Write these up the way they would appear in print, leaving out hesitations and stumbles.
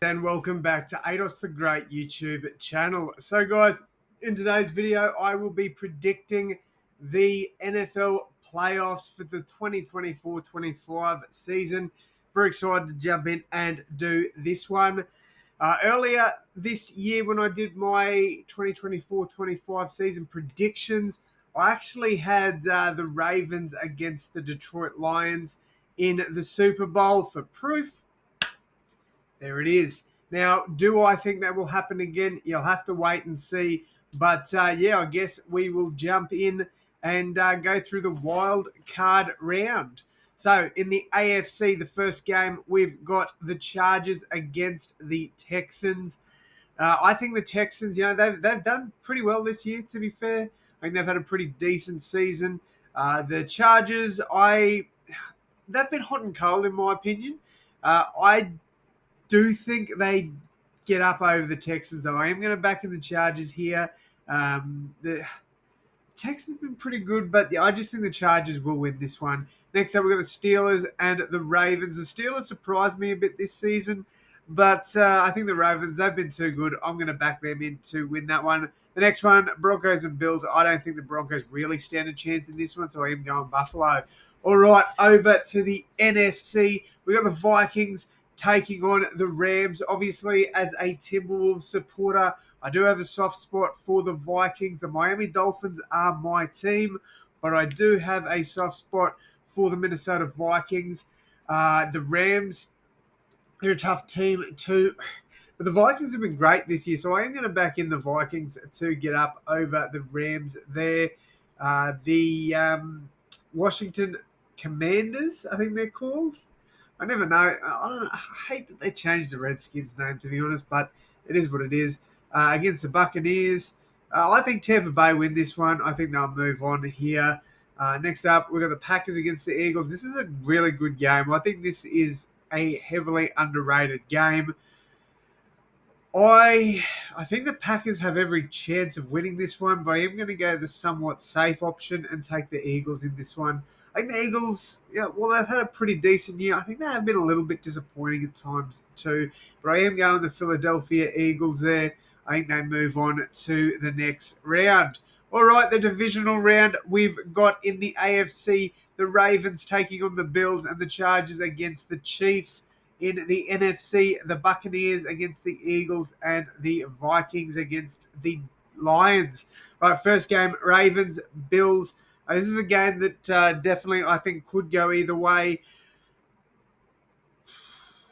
And welcome back to AdosTheGreat YouTube channel. So guys, in today's video, I will be predicting the NFL playoffs for the 2024-25 season. Very excited to jump in and do this one. Earlier this year when I did my 2024-25 season predictions, I actually had the Ravens against the Detroit Lions in the Super Bowl. For proof, there it is. Now, do I think that will happen again? You'll have to wait and see. But yeah, I guess we will jump in and go through the wild card round. So in the AFC, the first game, we've got the Chargers against the Texans. I think the Texans, they've done pretty well this year, to be fair. I think they've had a pretty decent season. The Chargers, they've been hot and cold in my opinion. I do think they get up over the Texans, though. I am going to back in the Chargers here. The Texans have been pretty good, but yeah, I just think the Chargers will win this one. Next up, we've got the Steelers and the Ravens. The Steelers surprised me a bit this season, but I think the Ravens, they've been too good. I'm going to back them in to win that one. The next one, Broncos and Bills. I don't think the Broncos really stand a chance in this one, so I am going Buffalo. All right, over to the NFC. We've got the Vikings taking on the Rams. Obviously, as a Timberwolves supporter, I do have a soft spot for the Vikings. The Miami Dolphins are my team, but I do have a soft spot for the Minnesota Vikings. The Rams, they're a tough team too. But the Vikings have been great this year, so I am going to back in the Vikings to get up over the Rams there. The Washington Commanders, I think they're called. I never know. I hate that they changed the Redskins' name, to be honest, but it is what it is. Against the Buccaneers, I think Tampa Bay win this one. I think they'll move on here. Next up, we've got the Packers against the Eagles. This is a really good game. I think this is a heavily underrated game. I think the Packers have every chance of winning this one, but I am going to go the somewhat safe option and take the Eagles in this one. I think the Eagles, they've had a pretty decent year. I think they have been a little bit disappointing at times too, but I am going the Philadelphia Eagles there. I think they move on to the next round. All right, the divisional round, we've got in the AFC, the Ravens taking on the Bills and the Chargers against the Chiefs. In the NFC, the Buccaneers against the Eagles and the Vikings against the Lions. All right, first game, Ravens, Bills. This is a game that definitely I think could go either way.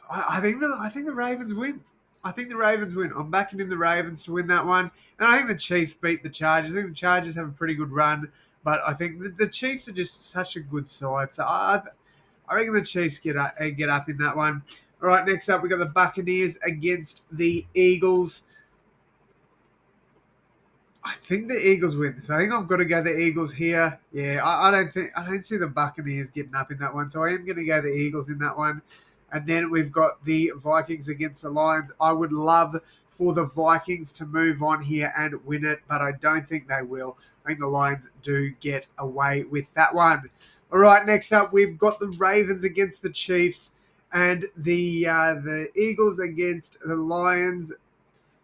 I think the Ravens win. I think the Ravens win. I'm backing in the Ravens to win that one. And I think the Chiefs beat the Chargers. I think the Chargers have a pretty good run, but I think the Chiefs are just such a good side. So I reckon the Chiefs get up in that one. All right, next up, we've got the Buccaneers against the Eagles. I think the Eagles win this. I think I've got to go the Eagles here. Yeah, I don't see the Buccaneers getting up in that one. So I am going to go the Eagles in that one. And then we've got the Vikings against the Lions. I would love for the Vikings to move on here and win it, but I don't think they will. I think the Lions do get away with that one. All right, next up, we've got the Ravens against the Chiefs and the Eagles against the Lions.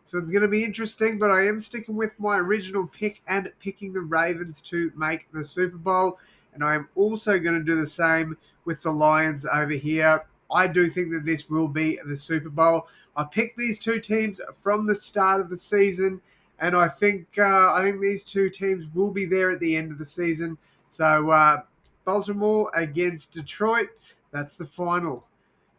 So it's going to be interesting, but I am sticking with my original pick and picking the Ravens to make the Super Bowl. And I am also going to do the same with the Lions over here. I do think that this will be the Super Bowl. I picked these two teams from the start of the season, and I think these two teams will be there at the end of the season. So Baltimore against Detroit, that's the final.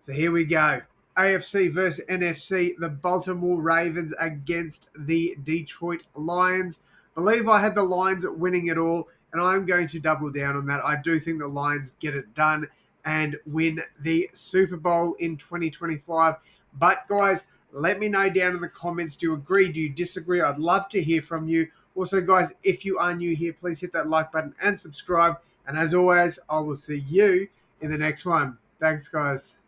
So here we go. AFC versus NFC, the Baltimore Ravens against the Detroit Lions. I believe I had the Lions winning it all, and I'm going to double down on that. I do think the Lions get it done and win the Super Bowl in 2025. But guys, let me know down in the comments. Do you agree? Do you disagree? I'd love to hear from you. Also, guys, if you are new here, please hit that like button and subscribe. And as always, I will see you in the next one. Thanks, guys.